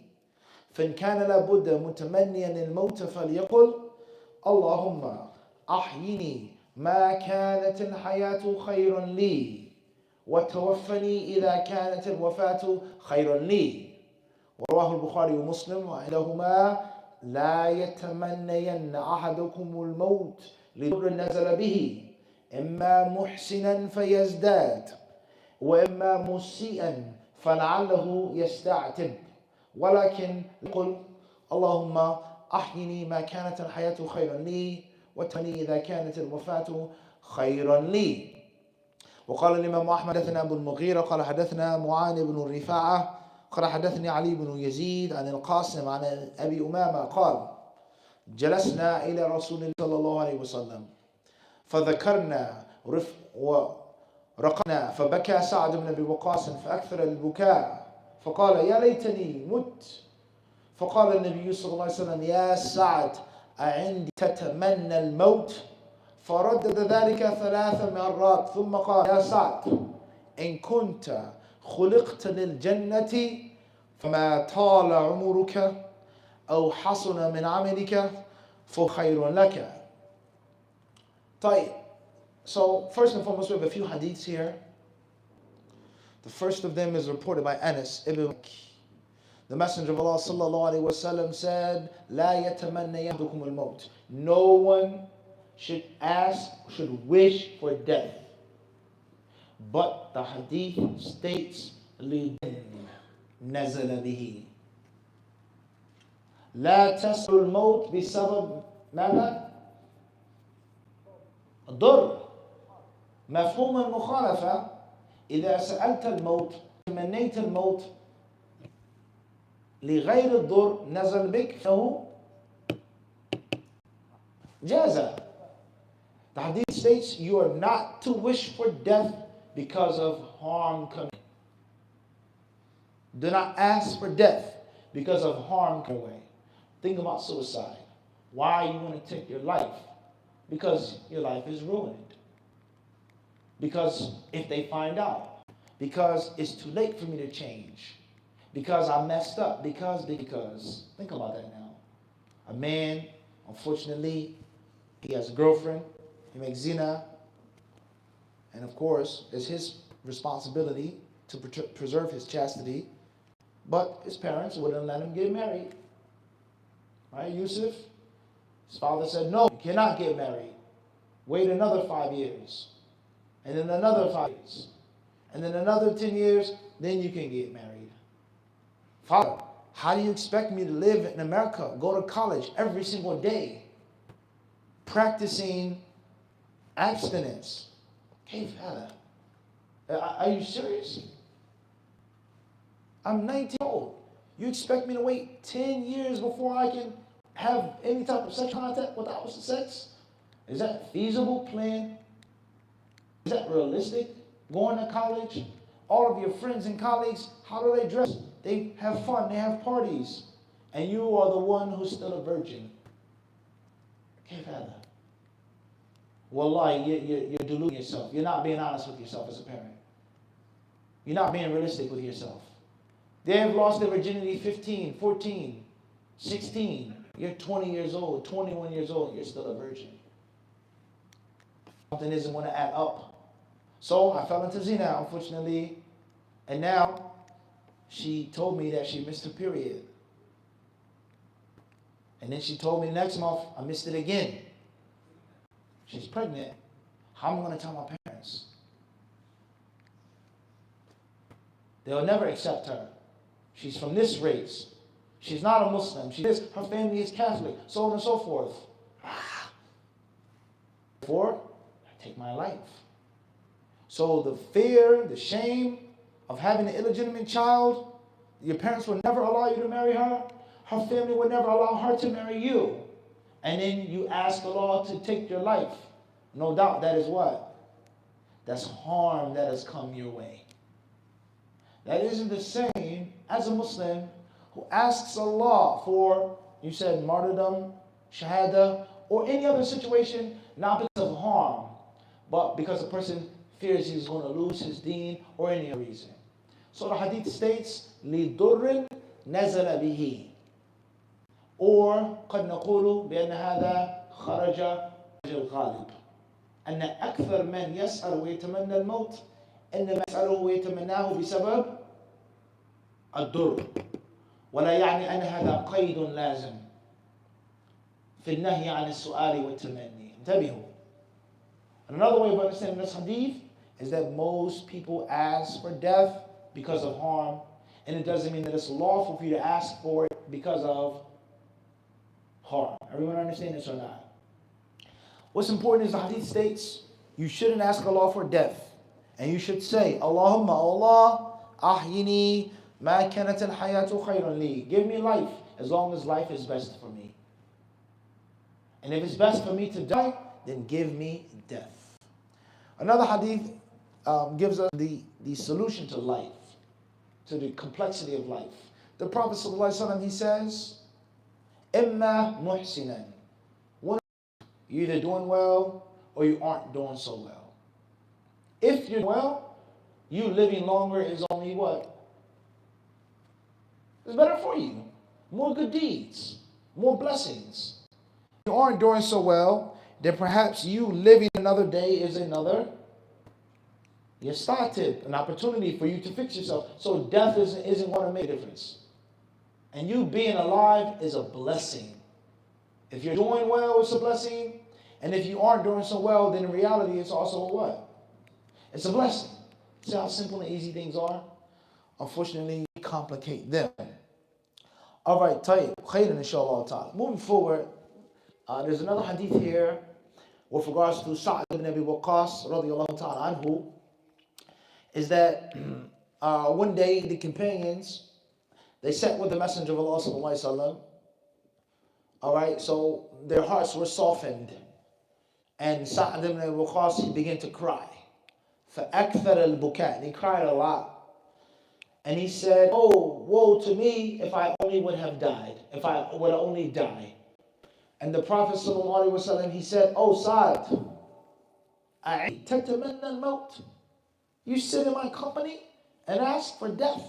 فإن كان لابد متمنيا الموت فليقل اللهم أحيني ما كانت الحياة خيرا لي وتوفني إذا كانت الوفاة خيرا لي. ورواه البخاري ومسلم وعندهما لا يتمنين أحدكم الموت لضر نزل به إما محسنا فيزداد وإما مسيئا فلعله يستعتب ولكن يقول اللهم أحيني ما كانت الحياة خيرا لي وتوفني إذا كانت الوفاة خيرا لي. وقال الإمام أحمد حدثنا أبو المغيرة قال حدثنا معاذ بن الرفاعة قال حدثني علي بن يزيد عن القاسم عن أبي أمامة قال جلسنا إلى رسول الله صلى الله عليه وسلم فذكرنا ورقنا فبكى سعد بن أبي وقاص فأكثر البكاء فقال يا ليتني مت. فقال النبي صلى الله عليه وسلم يا سعد أعندي تتمنى الموت؟ فردد ذلك 3 مرات ثم قال يا سعد إن كنت خلقت للجنة فما طال عمرك أو حسن من عملك فخير لك. طيب. So first and foremost we have a few hadiths here. The first of them is reported by Anas ibn Malik. The Messenger of Allah sallallahu alaihi wasallam said, "La yatamanna yadukum al-maut." No one should wish for death. But the hadith states, "Lidin nazala bihi." لا تسأل الموت بسبب ماذا؟ ضر. مفهوم المخالفة إذا سألت الموت تمنيت الموت لغير الضر نزل بك فهو جازا. The hadith states you are not to wish for death because of harm coming. Do not ask for death because of harm coming away. Think about suicide. Why you want to take your life? Because your life is ruined. Because if they find out. Because it's too late for me to change. Because I messed up. Because. Think about that now. A man, unfortunately, he has a girlfriend. He makes zina. And of course, it's his responsibility to preserve his chastity. But his parents wouldn't let him get married. Right, Yusuf? His father said, no, you cannot get married. Wait another 5 years. And then another 5 years. And then another 10 years, then you can get married. Father, how do you expect me to live in America, go to college every single day, practicing abstinence? Hey, father, are you serious? I'm 19 years old. You expect me to wait 10 years before I can have any type of sexual contact with the opposite sex? Is that a feasible plan? Is that realistic? Going to college, all of your friends and colleagues, how do they dress? They have fun, they have parties. And you are the one who's still a virgin. Okay, father. Wallahi, you're deluding yourself. You're not being honest with yourself as a parent. You're not being realistic with yourself. They have lost their virginity 15, 14, 16. You're 20 years old, 21 years old, you're still a virgin. Something isn't going to add up. So I fell into zina, unfortunately. And now she told me that she missed her period. And then she told me next month I missed it again. She's pregnant. How am I going to tell my parents? They'll never accept her. She's from this race. She's not a Muslim. Her family is Catholic, so on and so forth. Therefore, I take my life. So the fear, the shame of having an illegitimate child, your parents will never allow you to marry her. Her family will never allow her to marry you. And then you ask Allah to take your life. No doubt that is what? That's harm that has come your way. That isn't the same as a Muslim who asks Allah for, you said, martyrdom, shahada, or any other situation, not because of harm, but because a person fears he's going to lose his deen or any other reason. So the hadith states, لِدُرٍ نَزَلَ بِهِ. Or قد نقول بأن هذا خرج الغالب. أن أكثر من يسأل ويتمنى الموت إنما يسأله ويتمناه بسبب الضر. ولا يعني أن هذا قيد لازم في النهي عن السؤال والتمني. انتبهوا. Another way of understanding this hadith is that most people ask for death because of harm, and it doesn't mean that it's lawful for you to ask for it because of harm. Everyone understand this or not? What's important is the hadith states you shouldn't ask Allah for death, and you should say, Allahumma Allah ahyini ma kanat al-hayatu khayran li. Give me life as long as life is best for me. And if it's best for me to die, then give me death. Another hadith gives us the solution to life, to the complexity of life. The Prophet ﷺ, he says, Imma muhsinan. You're either doing well or you aren't doing so well. If you're well, you living longer is only what? It's better for you. More good deeds, more blessings. If you aren't doing so well, then perhaps you living another day is another started an opportunity for you to fix yourself. So death isn't going to make a difference. And you being alive is a blessing. If you're doing well, it's a blessing. And if you aren't doing so well, then in reality, it's also a what? It's a blessing. See how simple and easy things are? Unfortunately, we complicate them. All right, tayyib. Khayran inshallah ta'ala. Moving forward, there's another hadith here with regards to Sa'd ibn Abi Waqqas radiyallahu ta'ala anhu, is that One day the companions, they sat with the Messenger of Allah sallallahu alaihi wasallam. All right, so their hearts were softened, and Sa'd ibn Abi Waqqas, he began to cry. فَأَكْثَرَ الْبُكَاء, he cried a lot. And he said, oh, woe to me if I only would have died, if I would only die. And the Prophet sallallahu alaihi wasallam, he said, oh Sa'd, تَتَمَنَّى الْمَوْتِ, you sit in my company and ask for death.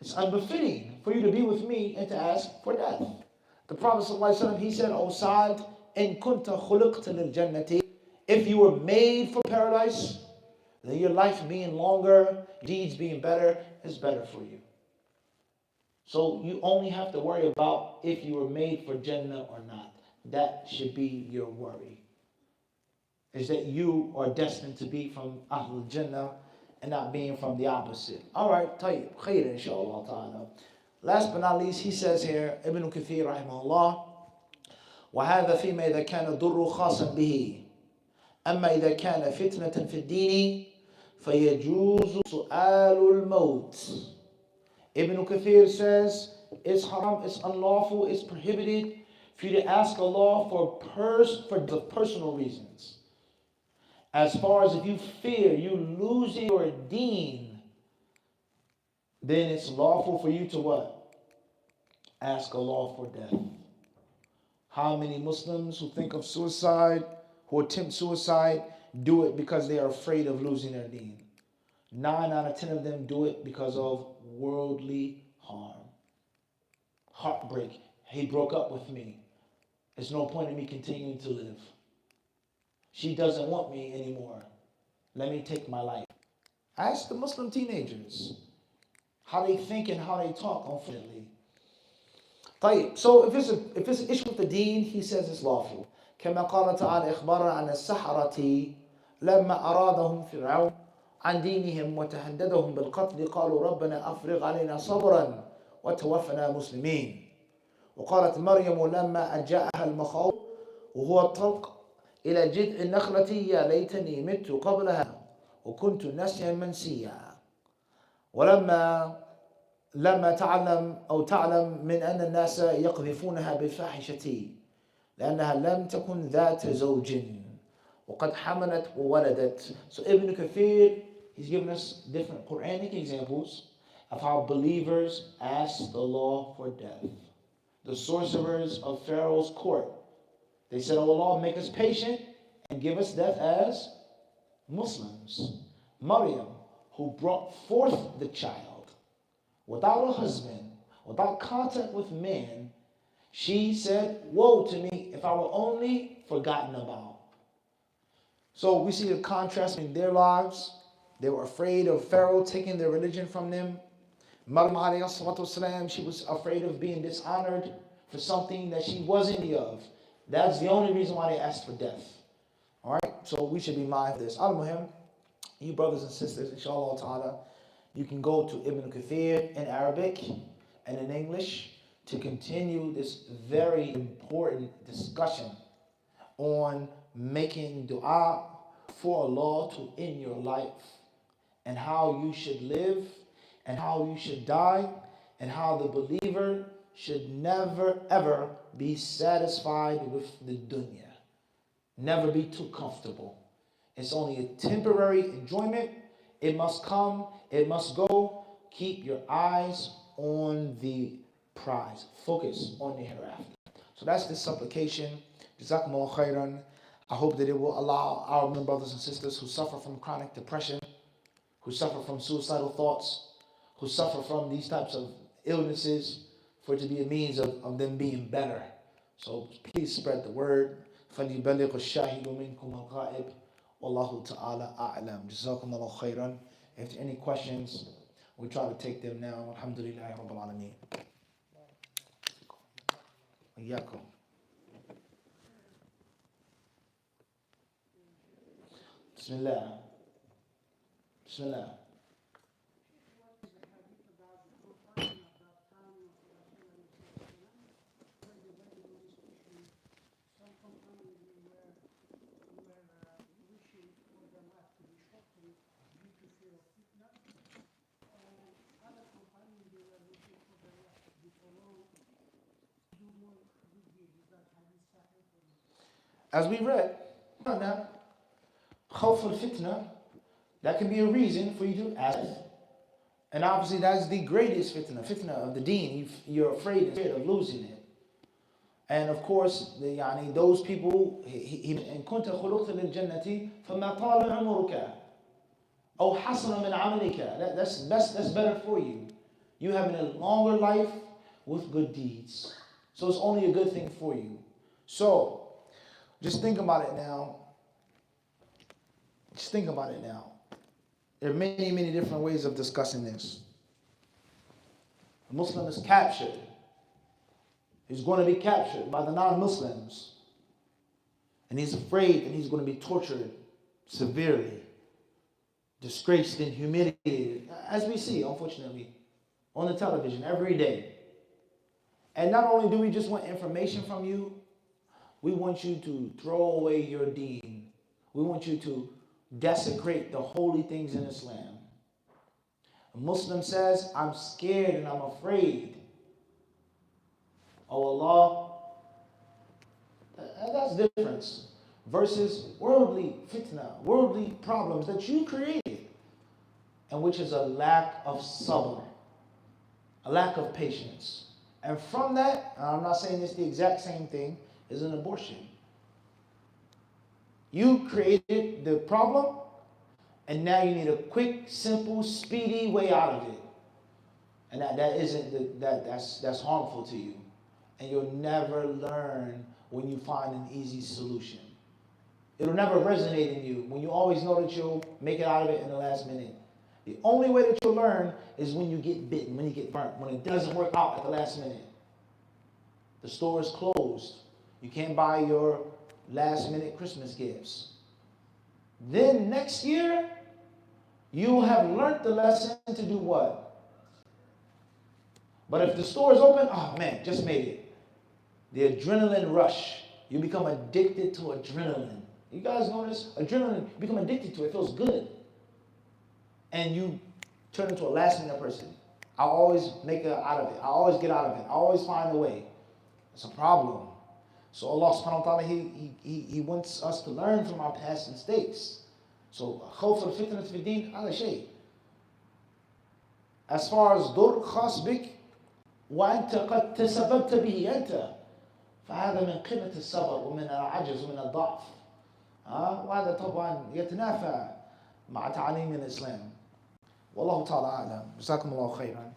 It's unbefitting for you to be with me and to ask for death. The Prophet ﷺ, he said, O Sa'd, in kunta khuliqta lil jannati, if you were made for paradise, then your life being longer, deeds being better, is better for you. So you only have to worry about if you were made for Jannah or not. That should be your worry. Is that you are destined to be from Ahlul Jannah and not being from the opposite. All right, tayyib, khair inshallah ta'ala. Last but not least, he says here, Ibn Kathir rahimahullah, وهذا فيما إذا كان الضر خاصا به أما إذا كان فتنة في الدين فيجوز سؤال الموت. Ibn Kathir says, it's haram, it's unlawful, it's prohibited for you to ask Allah for the personal reasons. As far as if you fear you losing your deen, then it's lawful for you to what? Ask Allah for death. How many Muslims who think of suicide, who attempt suicide, do it because they are afraid of losing their deen? 9 out of 10 of them do it because of worldly harm. Heartbreak. He broke up with me. There's no point in me continuing to live. She doesn't want me anymore. Let me take my life. Ask the Muslim teenagers how they think and how they talk, unfortunately. طيب. So if it's an issue with the deen, he says it's lawful. كما قال تعالى إخبارا عن السحرة لما أرادهم فرعون عن دينهم وتهددهم بالقتل قالوا ربنا أفرغ علينا صبرا وتوفنا مسلمين. وقالت مريم لما أن جاءها المخاض وهو الطلق إلى جذع النخلة يا ليتني مت قبلها وكنت نسيا منسيا. لما تعلم من أن الناس يقذفونها بالفاحشة لأنها لم تكن ذات زوج وقد حملت وولدت. So Ibn Kathir, he's given us different Quranic examples of how believers asked the law for death. The sorcerers of Pharaoh's court, they said, oh Allah, make us patient and give us death as Muslims. Maryam, who brought forth the child without a husband, without contact with men, she said, woe to me if I were only forgotten about. So we see the contrast in their lives. They were afraid of Pharaoh taking their religion from them. Maryam alayhi salatu wasalam, she was afraid of being dishonored for something that she wasn't of. That's the only reason why they asked for death. All right, so we should be mindful of this. Al-Muhim, you brothers and sisters, inshallah ta'ala, you can go to Ibn Kathir in Arabic and in English to continue this very important discussion on making dua for Allah to end your life and how you should live and how you should die and how the believer should never ever be satisfied with the dunya. Never be too comfortable. It's only a temporary enjoyment. It must come, it must go. Keep your eyes on the prize. Focus on the hereafter. So that's the supplication. Jazakumullah khairan. I hope that it will allow our brothers and sisters who suffer from chronic depression, who suffer from suicidal thoughts, who suffer from these types of illnesses, for it to be a means of them being better. So please spread the word. فَلْيُبَلِّغُ الشَّاهِدُ مِنْكُمُ الْغَائِبُ وَاللَّهُ تَعَالَى أَعْلَمُ. جَزَاكُمُ khairan. If there are any questions, we try to take them now. Alhamdulillah Rabbil Alameen. إياكم. بسم الله. بسم الله. As we read, now, khawf al-fitna, that can be a reason for you to ask. And obviously that's the greatest fitna of the deen. You're afraid of losing it. And of course, those people, إن كنت خلقت للجنة فما طال عمرك أو حسن من عملك. That's better for you. You having a longer life with good deeds. So it's only a good thing for you. So just think about it now. Just think about it now. There are many, many different ways of discussing this. A Muslim is captured. He's going to be captured by the non-Muslims. And he's afraid that he's going to be tortured severely, disgraced and humiliated, as we see, unfortunately, on the television every day. And not only do we just want information from you, we want you to throw away your deen. We want you to desecrate the holy things in Islam. A Muslim says, I'm scared and I'm afraid. Oh Allah, that's the difference. Versus worldly fitna, worldly problems that you created. And which is a lack of sabr, a lack of patience. And from that, and I'm not saying it's the exact same thing, is an abortion. You created the problem, and now you need a quick, simple, speedy way out of it. And that's harmful to you. And you'll never learn when you find an easy solution. It'll never resonate in you when you always know that you'll make it out of it in the last minute. The only way that you'll learn is when you get bitten, when you get burnt, when it doesn't work out at the last minute. The store is closed. You can't buy your last minute Christmas gifts. Then next year, you have learned the lesson to do what? But if the store is open, oh man, just made it. The adrenaline rush. You become addicted to adrenaline. You guys know this? Adrenaline, you become addicted to it. It feels good. And you turn into a last minute person. I always make it out of it. I always get out of it. I always find a way. It's a problem. So Allah subhanahu wa ta'ala, He wants us to learn from our past mistakes. So, خوف الفتنة في الدين هذا شيء. As far as ضر خاص بك وأنت قد تسببت به أنت فهذا من قلة الصبر ومن العجز ومن الضعف. وهذا طبعا يتنافى مع تعاليم الإسلام. والله تعالى أعلم. جزاكم الله خيرا.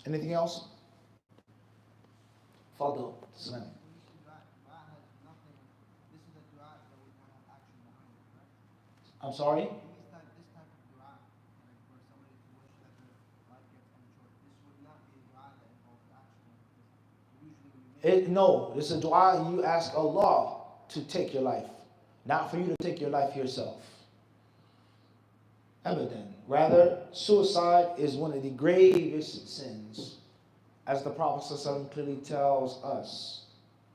Anything else? تفضل. تسلم. I'm sorry? No, it's a dua you ask Allah to take your life, not for you to take your life yourself. Abadan. Rather, suicide is one of the gravest sins, as the Prophet ﷺ clearly tells us.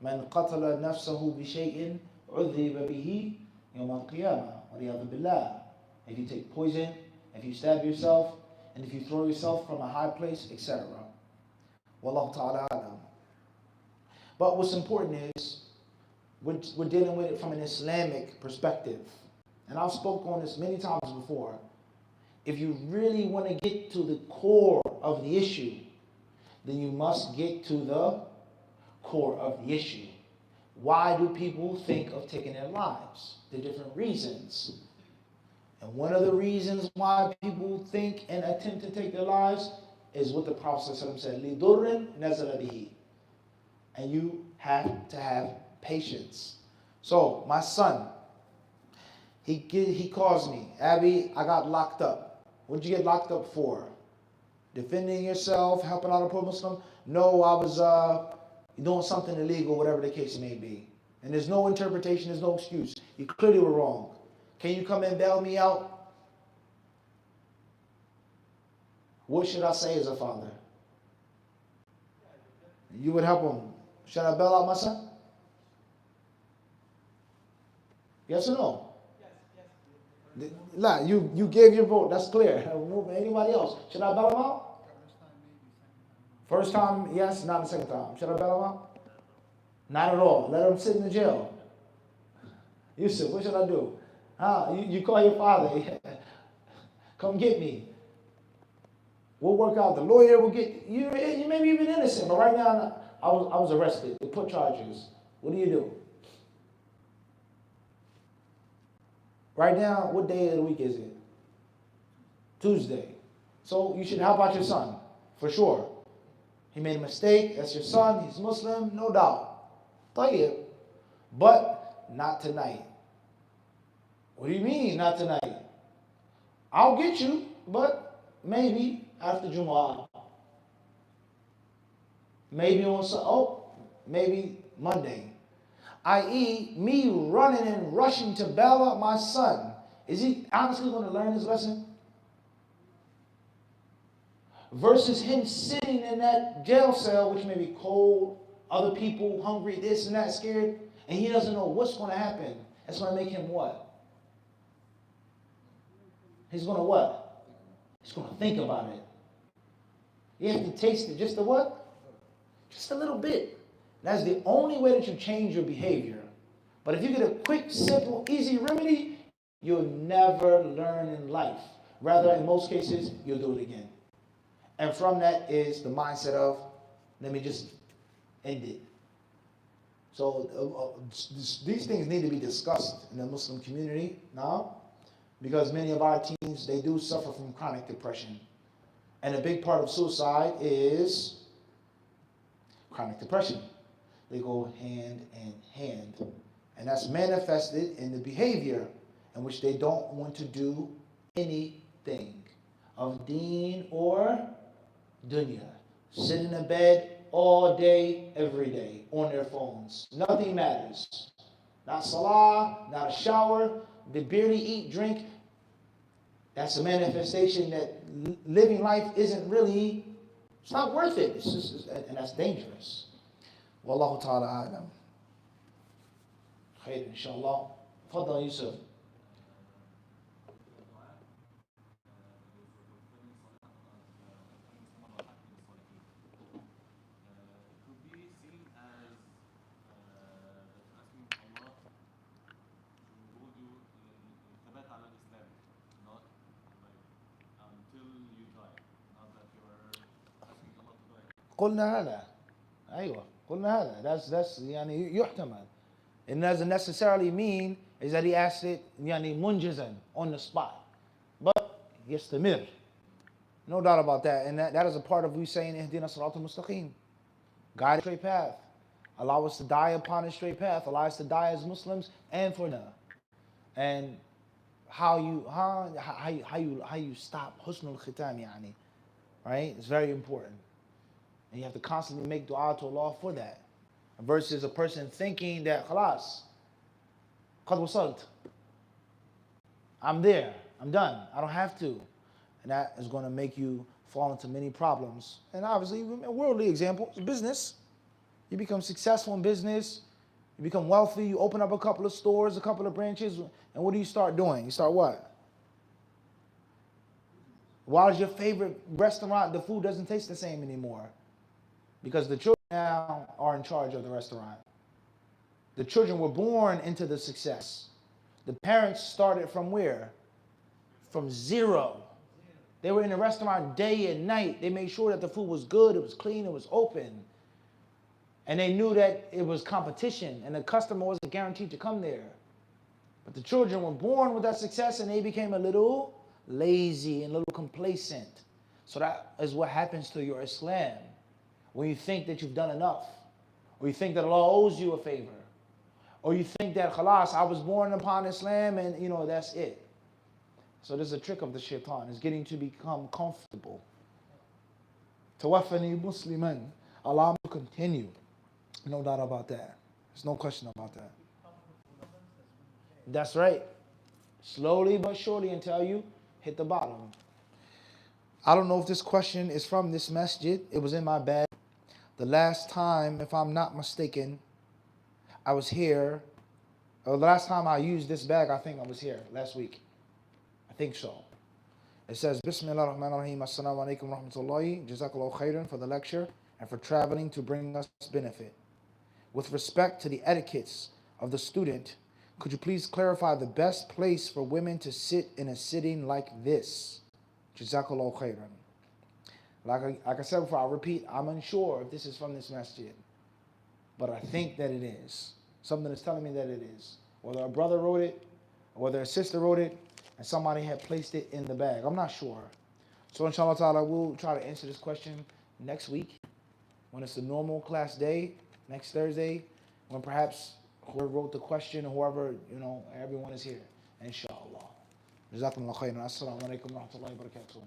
Man qatala nafsahu bi shay'in udhiba bihi yawm al-qiyamah. Waliyadhu billah. If you take poison, if you stab yourself, and if you throw yourself from a high place, etc. Wallahu ta'ala alam. But what's important is we're dealing with it from an Islamic perspective. And I've spoken on this many times before. If you really want to get to the core of the issue, then you must get to the core of the issue. Why do people think of taking their lives? The different reasons. And one of the reasons why people think and attempt to take their lives is what the Prophet ﷺ said, لِدُرٍ نَزَلَ بِهِ. And you have to have patience. So, my son, he calls me, Abby, I got locked up. What did you get locked up for? Defending yourself, helping out a poor Muslim? No, I was doing something illegal, whatever the case may be. And there's no interpretation, there's no excuse. You clearly were wrong. Can you come and bail me out? What should I say as a father? You would help him. Should I bail out my son? Yes or no? Yes. Nah, you gave your vote. That's clear. Anybody else? Should I bail him out? First time, yes. Not the second time. Should I bail him out? Not at all. Let him sit in the jail. Yusuf, what should I do? You call your father. Come get me. We'll work out. The lawyer will get you. You may be even innocent, but right now I was arrested. They put charges. What do you do? Right now, what day of the week is it? Tuesday. So you should help out your son, for sure. He made a mistake. That's your son. He's Muslim, no doubt. طيب. But not tonight. What do you mean, not tonight? I'll get you, but maybe after Jumu'ah. Maybe maybe Monday. I.e., me running and rushing to bail out my son. Is he honestly going to learn his lesson? Versus him sitting in that jail cell, which may be cold, other people hungry, this and that, scared, and he doesn't know what's going to happen. That's going to make him what? He's going to what? He's going to think about it. You have to taste it just a what? Just a little bit. That's the only way that you change your behavior. But if you get a quick, simple, easy remedy, you'll never learn in life. Rather, in most cases, you'll do it again. And from that is the mindset of, let me just end it. So these things need to be discussed in the Muslim community now, because many of our teens, they do suffer from chronic depression. And a big part of suicide is chronic depression. They go hand in hand. And that's manifested in the behavior in which they don't want to do anything of deen or dunya. Sit in a bed all day, every day, on their phones. Nothing matters. Not salah, not a shower. They barely eat, drink. That's a manifestation that living life isn't really, it's not worth it. It's just, and that's dangerous. Wallahu ta'ala a'lam. Khair, inshallah. Fadal Yusuf. قلنا هذا أيوة قلنا هذا that's يعني يحتمل. It doesn't necessarily mean is that he asked it يعني منجزا on the spot, but يستمر. No doubt about that. And that is a part of we saying اهدنا الصراط المستقيم, guide a straight path, allow us to die upon a straight path, allow us to die as Muslims and for now. And how you stop husnul khitam يعني, right? It's very important. And you have to constantly make dua to Allah for that. Versus a person thinking that, khalas, qad wasalt, I'm there, I'm done, I don't have to. And that is going to make you fall into many problems. And obviously, a worldly example, business. You become successful in business, you become wealthy, you open up a couple of stores, a couple of branches, and what do you start doing? You start what? Why is your favorite restaurant, the food doesn't taste the same anymore? Because the children now are in charge of the restaurant. The children were born into the success. The parents started from where? From zero. They were in the restaurant day and night. They made sure that the food was good, it was clean, it was open. And they knew that it was competition and the customer wasn't guaranteed to come there. But the children were born with that success and they became a little lazy and a little complacent. So that is what happens to your Islam. When you think that you've done enough, or you think that Allah owes you a favor, or you think that, khalas, I was born upon Islam and, that's it. So there's a trick of the shaitan, is getting to become comfortable. Tawaffani Musliman. Allah will continue. No doubt about that. There's no question about that. That's right. Slowly but surely until you hit the bottom. I don't know if this question is from this masjid. It was in my bag. The last time, if I'm not mistaken, I was here. Or the last time I used this bag, I think I was here last week. I think so. It says, Bismillah ar-Rahman ar-Rahim, Assalamu alaikum wa rahmatullahi, Jazakallahu khairan for the lecture and for traveling to bring us benefit. With respect to the etiquettes of the student Could you please clarify the best place for women to sit in a sitting like this? Jazakallahu khairan. Like I said before, I'll repeat, I'm unsure if this is from this masjid, but I think that it is. Something is telling me that it is. Whether a brother wrote it, or whether a sister wrote it, and somebody had placed it in the bag. I'm not sure. So inshallah ta'ala, we'll try to answer this question next week, when it's a normal class day, next Thursday, when perhaps whoever wrote the question, or whoever, everyone is here. Inshallah. Jazakumullah khairan. Assalamu alaikum wa rahmatullahi wa barakatuh.